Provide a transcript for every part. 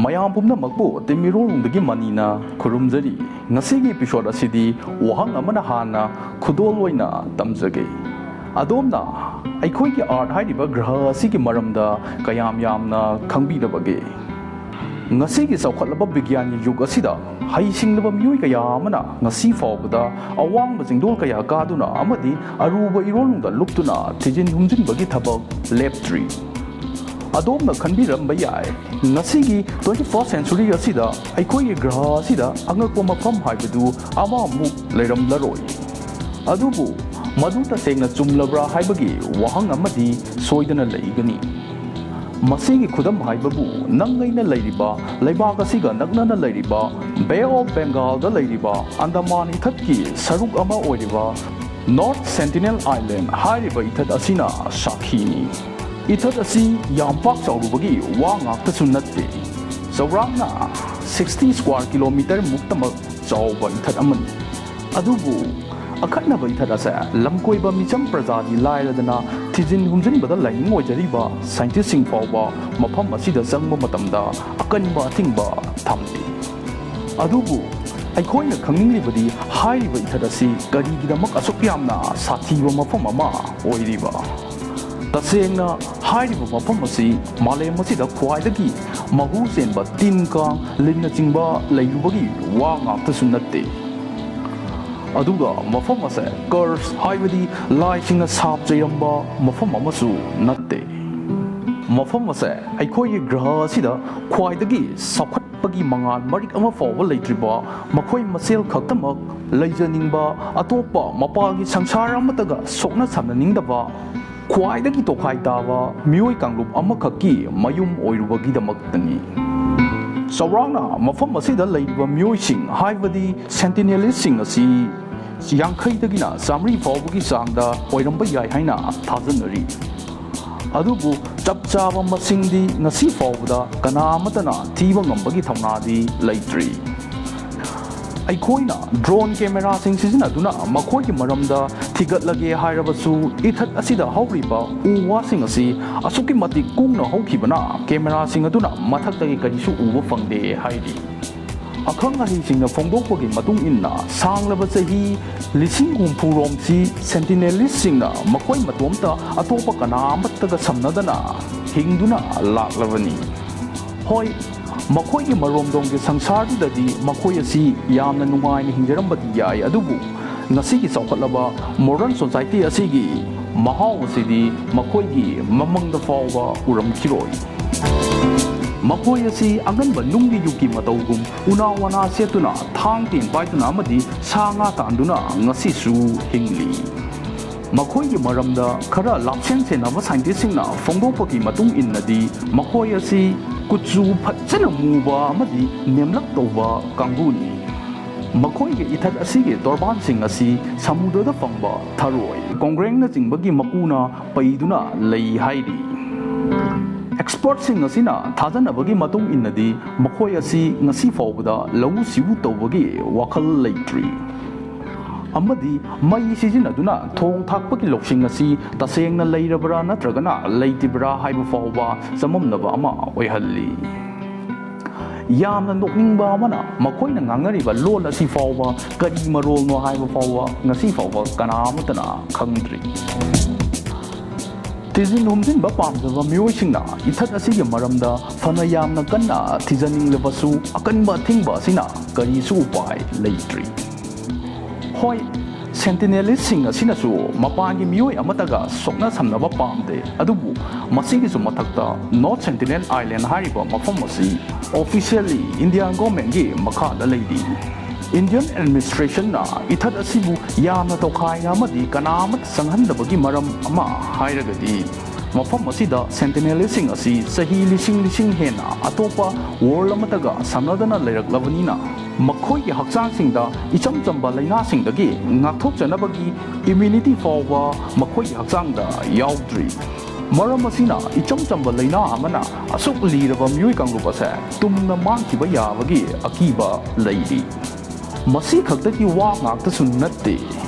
ꯃꯌꯥꯝ ꯄꯨꯝꯅꯃꯛꯄꯨ ꯇꯤꯃꯤꯔꯣꯡꯗꯒꯤ ꯃꯅꯤꯅ ꯈꯨꯔꯨꯝꯖꯔꯤ ꯉꯁꯤꯒꯤ episode ꯑꯁꯤꯗꯤ ꯋꯥꯍꯪ ꯑꯃꯅ ꯍꯥꯟꯅ ꯈꯨꯗꯣꯜ ꯑꯣꯏꯅ ꯇꯝꯖꯒꯦ ꯑꯗꯣꯝꯅ ꯑꯩꯈꯣꯏꯒꯤ ꯑꯥꯔꯠ ꯍꯥꯏꯔꯤꯕ ꯒ꯭ꯔꯍ ꯑꯁꯤꯒꯤ ꯃꯔꯝꯗ ꯀꯌꯥꯝ ꯌꯥꯝꯅ ꯈꯪꯕꯤꯔꯕꯒꯦ ngasi saukalaba bigyan yug asida haisinglaba mioi kaya amana ngasi fawbada awang bajingdol kaya kaduna amadi aruba irolungda luktuna tijin humjin bagi thabak leptri adomna khanbiramba yai ngasi gi 21st century asida aikoi graha asida angakpo mafam haibadu ama mu leiram laroi adubu maduta sengna chumlabra haibagi wahang amadi soidana leigani masigi khudam haibabu nangaina leiriba leibak asiga nagnana leiriba Bay of Bengal da leiriba Andaman ithatki saruk ama oiriba North Sentinel Island hairiba ithat asina sakhini ithat asi yampak chaurubagi wa ngakta sunnatte saurangna 60 square kilometer muktamak chauba ithat amani adubu akhatnaba ithat asa lamkoiba micham prajadi lairadana tijin humjinbada laing oijariba scientist sing fawba mafam asida jangba matamda akanba athingba thamdi adubu aikhoina khanginglibadi hairiba ithadasi karigidamak asuk yamna sathiba mafam ama oiriba tasengna hairiba mafam asi malem asida khwaidagi mahu senba tinka linna chingba leirubagi wa ngakta sunnatte aduga mafam ase curse haibadi laising sap jayamba mafam amasu natte mafam ase aikoi graha sida khwaidagi sakhatpagi mangal marik ama fawba leitriba makhoi masel khaktamak leijaningba atopa mapagi sangsara amataga sokna samnaningdaba khwaidagi tokhai daba mioi kanglup amakhaki mayum oirubagi damaktani saurangna mafam asida leiba mioising haibadi sentinelist sing asi yankaidagina samri fawbagi sangda oiramba yai haina thajanari adubu chapchaba masingdi ngasi fawbada kanamatana thiba ngambagi thaunadi leitri aikhoina drone camera sing sizinaduna makhoigi maramda thigatlage hairabasu ithat asida hawriba uwa sing asi asuki mati kungna hawkhibana camera sing aduna mathakdagi karisu uba fangde hairi akhang ahi singna phongdokpagi matung inna sanglaba chahi lising humpurom si sentinelist singna makhoi matomta atopa kana amattaga samnadana hingduna laklabani hoi makhoi gi maromdong gi sangsardudadi makhoi asi yamna nungaina hingjarambadi yai adubu ngasi gi saukhatlaba modern society asigi mahau asidi makhoi gi mamangda fawba uramkhiroi makhoi asi anganba nunggi yuki matawgum unawana setuna thangtin paituna amadi sanga tanduna ngasi su hingli makhoi gi maramda khara lapsen senaba scientist singna phongdokpagi matung innadi makhoi asi kutsu phajana muba amadi nemlak tawba kanguni makhoi gi ithat asigi torban sing asi samudra fangba tharoi kongreng na jingbagi makuna paiduna lei hairi expert sing asina thajanabagi matung innadi makhoi asi ngasi fawbada lawu sibu tawbagi wakhal leitri amadi mai sijinaduna thong thakpagi loksing asi tasengna leirabra natragana leitibra haiba fawba samamnaba ama oihalli yamna nokningba amana makhoina ngangariba lol asi fawba kari marol no haiba fawba ngasi fawba kanamatana khangdri tijin humjinba pamjaba mioisingna ithat asigi maramda fana yamna kanna tijaninglebasu akanba thingba asina karisu upai leitri hoi sentinelist sing asinasu mapangi mioi amataga sokna samnaba pamde adubu masigi su mathakta North Sentinel Island hariba mafam asi officially Indian government gi makhada leidi Indian administration na ithat asibu yamna tokhai amadi kanamat sanghandabagi maram ama hairagadi mafam asida sentinelist sing asi sahi lising hena atopa world amataga samnadana leiraklabanina makhoi gi hakchang singda icham chamba laina singdagi ngakthok janabagi immunity fawba makhoi gi hakchangda yaudri maram asina icham chamba laina amana asuk liraba myoi kangrupase tumna mangkiba yabagi akiba leidi masi khaktaki wa ngakta sunnatte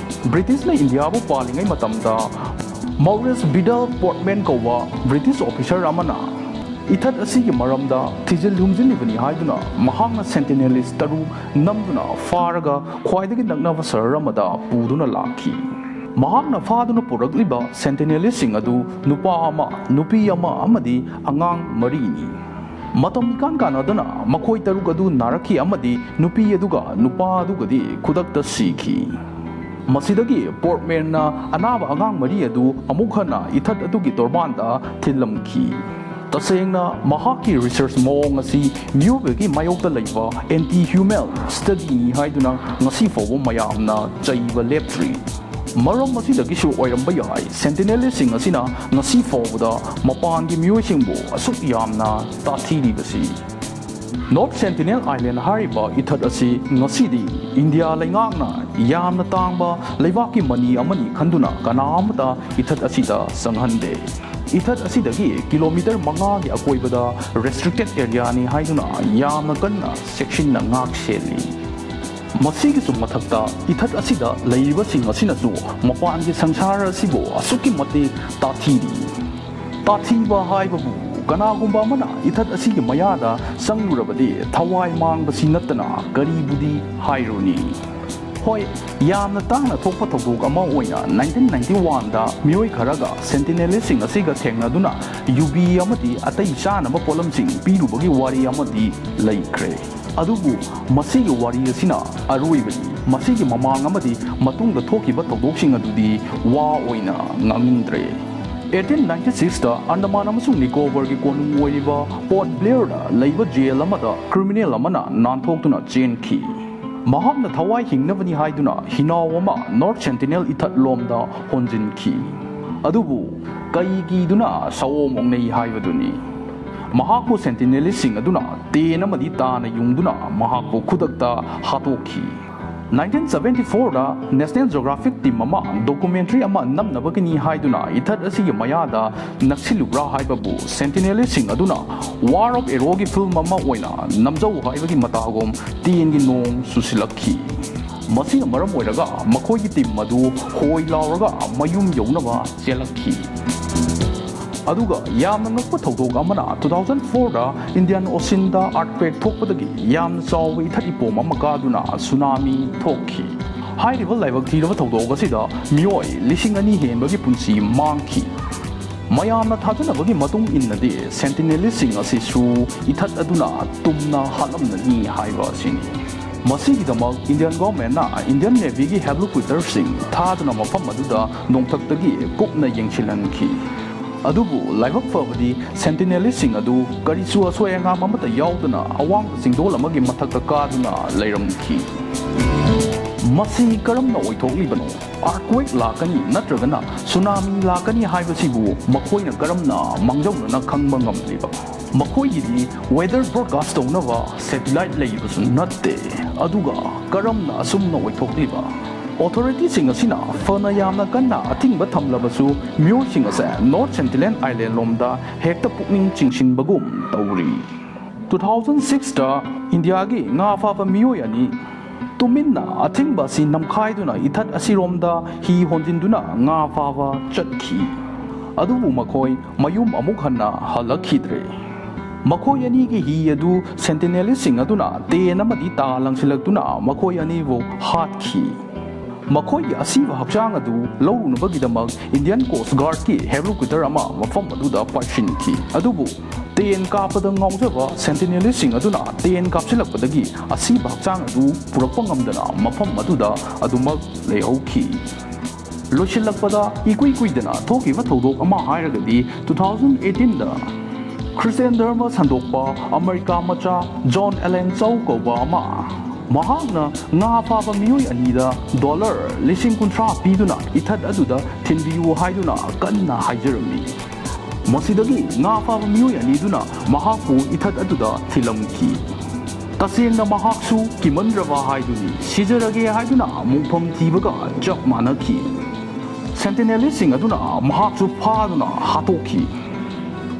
British na India bu palingai matamda Maurice Biddle Portman kowa British officer amana ꯏꯊꯠ ꯑꯁꯤꯒꯤ ꯃꯔꯝꯗ ꯊꯤꯖꯤꯜ ꯍꯨꯝꯖꯤꯜꯂꯤꯕꯅꯤ ꯍꯥꯏꯗꯨꯅ ꯃꯍꯥꯛꯅ ꯁꯦꯟꯇꯤꯅꯦꯂꯤꯁ ꯇꯔꯨꯛ ꯅꯝꯗꯨꯅ ꯐꯥꯔꯒ ꯈ꯭ꯋꯥꯏꯗꯒꯤ ꯅꯛꯅꯕ ꯁꯍꯔ ꯑꯃꯗ ꯄꯨꯗꯨꯅ ꯂꯥꯛꯈꯤ꯫ ꯃꯍꯥꯛꯅ ꯐꯥꯗꯨꯅ ꯄꯨꯔꯛꯂꯤꯕ ꯁꯦꯟꯇꯤꯅꯦꯂꯤꯁꯁꯤꯡ ꯑꯗꯨ ꯅꯨꯄꯥ ꯑꯃ, ꯅꯨꯄꯤ ꯑꯃ ꯑꯃꯗꯤ ꯑꯉꯥꯡ 4ꯅꯤ꯫ ꯃꯇꯝ ꯏꯀꯥꯟ ꯀꯥꯟꯅꯗꯅ ꯃꯈꯣꯏ ꯇꯔꯨꯛ ꯑꯗꯨ ꯅꯥꯔꯛꯈꯤ ꯑꯃꯗꯤ ꯅꯨꯄꯤ ꯑꯗꯨꯒ ꯅꯨꯄꯥ ꯑꯗꯨꯒꯗꯤ ꯈꯨꯗꯛꯇ ꯁꯤꯈꯤ꯫ ꯃꯁꯤꯗꯒꯤ ꯄꯣꯔꯠꯃꯦꯟꯅ ꯑꯅꯥꯕ ꯑꯉꯥꯡ 4 ꯑꯗꯨ ꯑꯃꯨꯛ ꯍꯟꯅ ꯏꯊꯠ ꯑꯗꯨꯒꯤ ꯇꯣꯔꯕꯥꯟꯗ ꯊꯤꯜꯂꯝꯈꯤ꯫ ꯇꯁꯦꯡꯅ ꯃꯍꯥꯛꯀꯤ ꯔꯤꯁꯔꯆ ꯃꯑꯣꯡ ꯑꯁꯤ ꯃꯤꯑꯣꯏꯕꯒꯤ ꯃꯥꯌꯣꯛꯇ ꯂꯩꯕ ꯑꯦꯟꯇꯤ ꯍ꯭ꯌꯨꯃꯦꯟ ꯁ꯭ꯇꯗꯤꯅꯤ ꯍꯥꯏꯗꯨꯅ ꯉꯁꯤ ꯐꯥꯎꯕ ꯃꯌꯥꯝꯅ ꯆꯩꯕ ꯂꯦꯞꯇ꯭ꯔꯤ꯫ ꯃꯔꯝ ꯑꯁꯤꯗꯒꯤꯁꯨ ꯑꯣꯏꯔꯝꯕ ꯌꯥꯏ ꯁꯦꯟꯇꯤꯅꯦꯂꯤꯁꯁꯤꯡ ꯑꯁꯤꯅ ꯉꯁꯤ ꯐꯥꯎꯕꯗ ꯃꯄꯥꯟꯒꯤ ꯃꯤꯑꯣꯏꯁꯤꯡꯕꯨ ꯑꯁꯨꯛ ꯌꯥꯝꯅ ꯇꯥꯊꯤꯔꯤꯕꯁꯤ꯫ ꯅꯣꯔꯊ ꯁꯦꯟꯇꯤꯅꯦꯜ ꯑꯥꯏꯂꯦꯟ ꯍꯥꯏꯔꯤꯕ ꯏꯊꯠ ꯑꯁꯤ ꯉꯁꯤꯗꯤ ꯏꯟꯗꯤꯌꯥ ꯂꯩꯉꯥꯛꯅ ꯌꯥꯝꯅ ꯇꯥꯡꯕ ꯂꯩꯕꯥꯛꯀꯤ ꯃꯅꯤ ꯑꯃꯅꯤ ꯈꯟꯗꯨꯅ ꯀꯅꯥ ꯑꯃꯇ ꯏꯊꯠ ꯑꯁꯤꯗ ꯆꯪꯍꯟꯗꯦ꯫ ꯏꯊꯠ ꯑꯁꯤꯗꯒꯤ ꯀꯤꯂꯣꯃꯤꯇꯔ 5ꯒꯤ ꯑꯀꯣꯏꯕꯗ ꯔꯦꯁꯇ꯭ꯔꯤꯛꯇꯦꯗ ꯑꯦꯔꯤꯌꯥꯅꯤ ꯍꯥꯏꯗꯨꯅ ꯌꯥꯝꯅ ꯀꯟꯅ ꯆꯦꯛꯁꯤꯟꯅ ꯉꯥꯛ ꯁꯦꯜꯂꯤ꯫ ꯃꯁꯤꯒꯤꯁꯨ ꯃꯊꯛꯇ ꯏꯊꯠ ꯑꯁꯤꯗ ꯂꯩꯔꯤꯕꯁꯤꯡ ꯑꯁꯤꯅꯁꯨ ꯃꯄꯥꯟꯒꯤ ꯁꯪꯁꯥꯔ ꯑꯁꯤꯕꯨ ꯑꯁꯨꯛꯀꯤ ꯃꯇꯤꯛ ꯇꯥꯊꯤꯔꯤ꯫ ꯇꯥꯊꯤꯕ ꯍꯥꯏꯕꯕꯨ ꯀꯅꯥꯒꯨꯝꯕ ꯑꯃꯅ ꯏꯊꯠ ꯑꯁꯤꯒꯤ ꯃꯌꯥꯗ ꯆꯪꯂꯨꯔꯕꯗꯤ ꯊꯋꯥꯏ ꯃꯥꯡꯕꯁꯤ ꯅꯠꯇꯅ ꯀꯔꯤꯕꯨꯗꯤ ꯍꯥꯏꯔꯨꯅꯤ꯫ ꯍꯣꯏ, ꯌꯥꯝꯅ ꯇꯥꯡꯅ ꯊꯣꯛꯄ ꯊꯧꯗꯣꯛ ꯑꯃ ꯑꯣꯏꯅ 1991ꯗ ꯃꯤꯑꯣꯏ ꯈꯔꯒ ꯁꯦꯟꯇꯤꯅꯦꯂꯤꯁꯁꯤꯡ ꯑꯁꯤꯒ ꯊꯦꯡꯅꯗꯨꯅ ꯌꯨꯕꯤ ꯑꯃꯗꯤ ꯑꯇꯩ ꯆꯥꯅꯕ ꯄꯣꯠꯂꯝꯁꯤꯡ ꯄꯤꯔꯨꯕꯒꯤ ꯋꯥꯔꯤ ꯑꯃꯗꯤ ꯂꯩꯈ꯭ꯔꯦ꯫ ꯑꯗꯨꯕꯨ ꯃꯁꯤꯒꯤ ꯋꯥꯔꯤ ꯑꯁꯤꯅ ꯑꯔꯣꯏꯕꯅꯤ꯫ ꯃꯁꯤꯒꯤ ꯃꯃꯥꯡ ꯑꯃꯗꯤ ꯃꯇꯨꯡꯗ ꯊꯣꯛꯈꯤꯕ ꯊꯧꯗꯣꯛꯁꯤꯡ ꯑꯗꯨꯗꯤ ꯋꯥ ꯑꯣꯏꯅ ꯉꯥꯡꯅꯤꯡꯗ꯭ꯔꯦ꯫ 1896ꯗ ꯑꯟꯗꯃꯥꯟ ꯑꯃꯁꯨꯡ ꯅꯤꯀꯣꯕꯔꯒꯤ ꯀꯣꯅꯨꯡ ꯑꯣꯏꯔꯤꯕ ꯄꯣꯔꯠ ꯕ꯭ꯂꯦꯌꯔꯗ ꯂꯩꯕ ꯖꯦꯜ ꯑꯃꯗ ꯀ꯭ꯔꯤꯃꯤꯅꯦꯜ ꯑꯃꯅ ꯅꯥꯟꯊꯣꯛꯇꯨꯅ ꯆꯦꯟꯈꯤ꯫ ꯃꯍꯥꯛꯅ ꯊꯋꯥꯏ ꯍꯤꯡꯅꯕꯅꯤ ꯍꯥꯏꯗꯨꯅ ꯍꯤꯅꯥꯎ ꯑꯃ ꯅꯣꯔꯊ ꯁꯦꯟꯇꯤꯅꯦꯜ ꯏꯊꯠ ꯂꯣꯝꯗ ꯍꯣꯟꯖꯤꯟꯈꯤ꯫ ꯑꯗꯨꯕꯨ ꯀꯩꯒꯤꯗꯨꯅ ꯁꯑꯣꯝ ꯑꯣꯡꯅꯩ ꯍꯥꯏꯕꯗꯨꯅꯤ꯫ ꯃꯍꯥꯛꯄꯨ ꯁꯦꯟꯇꯤꯅꯦꯂꯤꯁꯁꯤꯡ ꯑꯗꯨꯅ ꯇꯦꯟ ꯑꯃꯗꯤ ꯇꯥꯅ ꯌꯨꯡꯗꯨꯅ ꯃꯍꯥꯛꯄꯨ ꯈꯨꯗꯛꯇ ꯍꯥꯠꯇꯣꯛꯈꯤ꯫ 1974ꯗ ꯅꯦꯁꯅꯦꯜ ꯖꯤꯑꯣꯒ꯭ꯔꯥꯐꯤꯛ ꯇꯤꯝ ꯑꯃ ꯗꯣꯀꯨꯃꯦꯟꯇꯔꯤ ꯑꯃ ꯅꯝꯅꯕꯒꯤꯅꯤ ꯍꯥꯏꯗꯨꯅ ꯏꯊꯠ ꯑꯁꯤꯒꯤ ꯃꯌꯥꯗ ꯅꯛꯁꯤꯜꯂꯨꯕ꯭ꯔꯥ ꯍꯥꯏꯕꯕꯨ ꯁꯦꯟꯇꯤꯅꯦꯂꯤꯁꯁꯤꯡ ꯑꯗꯨꯅ ꯋꯥꯔ ꯑꯣꯐ ꯑꯦꯔꯣꯒꯤ ꯐꯤꯜꯝ ꯑꯃ ꯑꯣꯏꯅ ꯅꯝꯖꯧ ꯍꯥꯏꯕꯒꯤ ꯃꯇꯥꯒꯨꯝ ꯇꯦꯟꯒꯤ ꯅꯣꯡ ꯆꯨꯁꯤꯜꯂꯛꯈꯤ꯫ ꯃꯁꯤꯅ ꯃꯔꯝ ꯑꯣꯏꯔꯒ ꯃꯈꯣꯏꯒꯤ ꯇꯤꯝ ꯑꯗꯨ ꯍꯣꯏ ꯂꯥꯎꯔꯒ ꯃꯌꯨꯝ ꯌꯧꯅꯕ ꯆꯦꯜꯂꯛꯈꯤ꯫ ꯑꯗꯨꯒ ꯌꯥꯝꯅ ꯉꯛꯄ ꯊꯧꯗꯣꯛ ꯑꯃꯅ 2004ꯗ ꯏꯟꯗꯤꯌꯟ ꯑꯣꯁꯤꯟꯗ ꯑꯥꯔꯊꯀ꯭ꯋꯦꯛ ꯊꯣꯛꯄꯗꯒꯤ ꯌꯥꯝꯅ ꯆꯥꯎꯕ ꯏꯊꯠ ꯏꯄꯣꯝ ꯑꯃ ꯀꯥꯗꯨꯅ ꯁꯨꯅꯥꯃꯤ ꯊꯣꯛꯈꯤ꯫ ꯍꯥꯏꯔꯤꯕ ꯂꯥꯏꯕꯛ ꯊꯤꯔꯕ ꯊꯧꯗꯣꯛ ꯑꯁꯤꯗ ꯃꯤꯑꯣꯏ 2,000 ꯍꯦꯟꯕꯒꯤ ꯄꯨꯟꯁꯤ ꯃꯥꯡꯈꯤ꯫ ꯃꯌꯥꯝꯅ ꯊꯥꯖꯅꯕꯒꯤ ꯃꯇꯨꯡ ꯏꯟꯅꯗꯤ ꯁꯦꯟꯇꯤꯅꯦꯂꯤꯁꯁꯤꯡ ꯑꯁꯤꯁꯨ ꯏꯊꯠ ꯑꯗꯨꯅ ꯇꯨꯝꯅ ꯍꯥꯠꯂꯝꯂꯅꯤ ꯍꯥꯏꯕ ꯑꯁꯤꯅꯤ꯫ ꯃꯁꯤꯒꯤꯗꯃꯛ ꯏꯟꯗꯤꯌꯟ ꯒꯚꯔꯟꯃꯦꯟꯠꯅ ꯏꯟꯗꯤꯌꯟ ꯅꯦꯚꯤꯒꯤ ꯍꯦꯂꯤꯀꯣꯞꯇꯔꯁꯤꯡ ꯊꯥꯗꯨꯅ ꯃꯐꯝ ꯑꯗꯨꯗ ꯅꯣꯡꯊꯛꯇꯒꯤ ꯀꯨꯞꯅ ꯌꯦꯡꯁꯤꯜꯍꯟꯈꯤ꯫ ꯑꯗꯨꯕꯨ ꯂꯥꯏꯕꯛ ꯐꯕꯗꯤ ꯁꯦꯟꯇꯤꯅꯦꯂꯤꯁꯁꯤꯡ ꯑꯗꯨ ꯀꯔꯤꯁꯨ ꯑꯁꯣꯏ ꯑꯉꯥꯝ ꯑꯃꯠꯇ ꯌꯥꯎꯗꯅ ꯑꯋꯥꯡꯕ ꯆꯤꯡꯗꯣꯜ ꯑꯃꯒꯤ ꯃꯊꯛꯇ ꯀꯥꯗꯨꯅ ꯂꯩꯔꯝꯈꯤ꯫ ꯃꯁꯤ ꯀꯔꯝꯅ ꯑꯣꯏꯊꯣꯛꯂꯤꯕꯅꯣ? ꯑꯥꯔꯊꯀ꯭ꯋꯦꯛ ꯂꯥꯛꯀꯅꯤ ꯅꯠꯇ꯭ꯔꯒꯅ ꯁꯨꯅꯥꯃꯤ ꯂꯥꯛꯀꯅꯤ ꯍꯥꯏꯕꯁꯤꯕꯨ ꯃꯈꯣꯏꯅ ꯀꯔꯝꯅ ꯃꯥꯡꯖꯧꯅꯅ ꯈꯪꯕ ꯉꯝꯂꯤꯕ? ꯃꯈꯣꯏꯒꯤꯗꯤ ꯋꯦꯗꯔ ꯕ꯭ꯔꯣꯗꯀꯥꯁꯠ ꯇꯧꯅꯕ ꯁꯦꯇꯤꯂꯥꯏꯠ ꯂꯩꯕꯁꯨ ꯅꯠꯇꯦ꯫ ꯑꯗꯨꯒ ꯀꯔꯝꯅ ꯑꯁꯨꯝꯅ ꯑꯣꯏꯊꯣꯛꯂꯤꯕ? ꯑꯣꯊꯣꯔꯤꯇꯤꯁꯤꯡ ꯑꯁꯤꯅ ꯐꯅ ꯌꯥꯝꯅ ꯀꯟꯅ ꯑꯊꯤꯡꯕ ꯊꯝꯂꯕꯁꯨ ꯃꯤꯑꯣꯏꯁꯤꯡ ꯑꯁꯦ ꯅꯣꯔꯊ ꯁꯦꯟꯇꯤꯅꯦꯜ ꯑꯥꯏꯂꯦꯟ ꯂꯣꯝꯗ ꯍꯦꯛꯇ ꯄꯨꯛꯅꯤꯡ ꯆꯤꯡꯁꯤꯟꯕꯒꯨꯝ ꯇꯧꯔꯤ꯫ 2006ꯗ ꯏꯟꯗꯤꯌꯥꯒꯤ ꯉꯥ ꯐꯥꯕ ꯃꯤꯑꯣꯏ 2 ꯇꯨꯃꯤꯟꯅ ꯑꯊꯤꯡꯕ ꯑꯁꯤ ꯅꯝꯈꯥꯏꯗꯨꯅ ꯏꯊꯠ ꯑꯁꯤꯔꯣꯝꯗ ꯍꯤ ꯍꯣꯟꯖꯤꯟꯗꯨꯅ ꯉꯥ ꯐꯥꯕ ꯆꯠꯈꯤ꯫ ꯑꯗꯨꯕꯨ ꯃꯈꯣꯏ ꯃꯌꯨꯝ ꯑꯃꯨꯛ ꯍꯟꯅ ꯍꯜꯂꯛꯈꯤꯗ꯭ꯔꯦ꯫ ꯃꯈꯣꯏ 2ꯒꯤ ꯍꯤ ꯑꯗꯨ ꯁꯦꯟꯇꯤꯅꯦꯂꯤꯁꯁꯤꯡ ꯑꯗꯨꯅ ꯇꯦꯟ ꯑꯃꯗꯤ ꯇꯥ ꯂꯪꯁꯤꯜꯂꯛꯇꯨꯅ ꯃꯈꯣꯏ 2ꯕꯨ ꯍꯥꯠꯈꯤ꯫ ꯃꯈꯣꯏꯒꯤ ꯑꯁꯤꯕ ꯍꯛꯆꯥꯡ ꯑꯗꯨ ꯂꯧꯔꯨꯅꯕꯒꯤꯗꯃꯛ ꯏꯟꯗꯤꯌꯟ ꯀꯣꯁꯠ ꯒꯥꯔꯗꯀꯤ ꯍꯦꯂꯤꯀꯣꯞꯇꯔ ꯑꯃ ꯃꯐꯝ ꯑꯗꯨꯗ ꯄꯥꯏꯁꯤꯟꯈꯤ꯫ ꯑꯗꯨꯕꯨ ꯇꯦꯟ ꯀꯥꯞꯄꯗ ꯉꯥꯎꯖꯕ ꯁꯦꯟꯇꯤꯅꯦꯂꯤꯁꯁꯤꯡ ꯑꯗꯨꯅ ꯇꯦꯟ ꯀꯥꯞꯁꯤꯜꯂꯛꯄꯗꯒꯤ ꯑꯁꯤꯕ ꯍꯛꯆꯥꯡ ꯑꯗꯨ ꯄꯨꯔꯛꯄ ꯉꯝꯗꯅ ꯃꯐꯝ ꯑꯗꯨꯗ ꯑꯗꯨꯃꯛ ꯂꯩꯍꯧꯈꯤ꯫ ꯂꯣꯏꯁꯤꯜꯂꯛꯄꯗ ꯏꯀꯨꯏ ꯀꯨꯏꯗꯅ ꯊꯣꯛꯈꯤꯕ ꯊꯧꯗꯣꯛ ꯑꯃ ꯍꯥꯏꯔꯒꯗꯤ 2018ꯗ ꯈ꯭ꯔꯤꯁꯇꯤꯌꯟ ꯙꯔꯃ ꯁꯟꯗꯣꯛꯄ ꯑꯃꯦꯔꯤꯀꯥ ꯃꯆꯥ ꯖꯣꯟ ꯑꯦꯂꯦꯟ ꯆꯧ ꯀꯧꯕ ꯑꯃ ꯃꯍꯥꯛꯅ ꯉꯥ ꯐꯥꯕ ꯃꯤꯑꯣꯏ 2ꯗ $50,000 ꯄꯤꯗꯨꯅ ꯏꯊꯠ ꯑꯗꯨꯗ ꯊꯤꯟꯕꯤꯌꯨ ꯍꯥꯏꯗꯨꯅ ꯀꯟꯅ ꯍꯥꯏꯖꯔꯝꯃꯤ꯫ ꯃꯁꯤꯗꯒꯤ ꯉꯥ ꯐꯥꯕ ꯃꯤꯑꯣꯏ 2ꯗꯨꯅ ꯃꯍꯥꯛꯄꯨ ꯏꯊꯠ ꯑꯗꯨꯗ ꯊꯤꯜꯂꯝꯈꯤ꯫ ꯇꯁꯦꯡꯅ ꯃꯍꯥꯛꯁꯨ ꯀꯤꯃꯟꯗ꯭ꯔꯕ ꯍꯥꯏꯗꯨꯅꯤ ꯁꯤꯖꯔꯒꯦ ꯍꯥꯏꯗꯨꯅ ꯃꯣꯡꯐꯝ ꯊꯤꯕꯒ ꯆꯞ ꯃꯥꯟꯅꯈꯤ꯫ ꯁꯦꯟꯇꯤꯅꯦꯂꯤꯁꯁꯤꯡ ꯑꯗꯨꯅ ꯃꯍꯥꯛꯁꯨ ꯐꯥꯗꯨꯅ ꯍꯥꯠꯇꯣꯛꯈꯤ꯫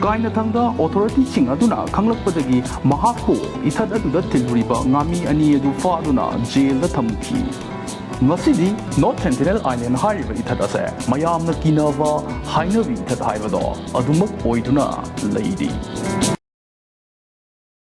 ꯀꯥꯏꯅꯊꯪꯗ ꯑꯣꯊꯣꯔꯤꯇꯤꯁꯤꯡ ꯑꯗꯨꯅ ꯈꯪꯂꯛꯄꯗꯒꯤ ꯃꯍꯥꯛꯄꯨ ꯏꯊꯠ ꯑꯗꯨꯗ ꯊꯤꯜꯂꯨꯔꯤꯕ ꯉꯥꯃꯤ 2 ꯑꯗꯨ ꯐꯥꯗꯨꯅ ꯖꯦꯜꯗ ꯊꯝꯈꯤ꯫ ꯉꯁꯤꯗꯤ ꯅꯣꯔꯊ ꯁꯦꯟꯇꯤꯅꯦꯜ ꯑꯥꯏꯂꯦꯟ ꯍꯥꯏꯔꯤꯕ ꯏꯊꯠ ꯑꯁꯦ ꯃꯌꯥꯝꯅ ꯀꯤꯅꯕ ꯍꯥꯏꯅꯕꯤ ꯏꯊꯠ ꯍꯥꯏꯕꯗꯣ ꯑꯗꯨꯃꯛ ꯑꯣꯏꯗꯨꯅ ꯂꯩꯔꯤ꯫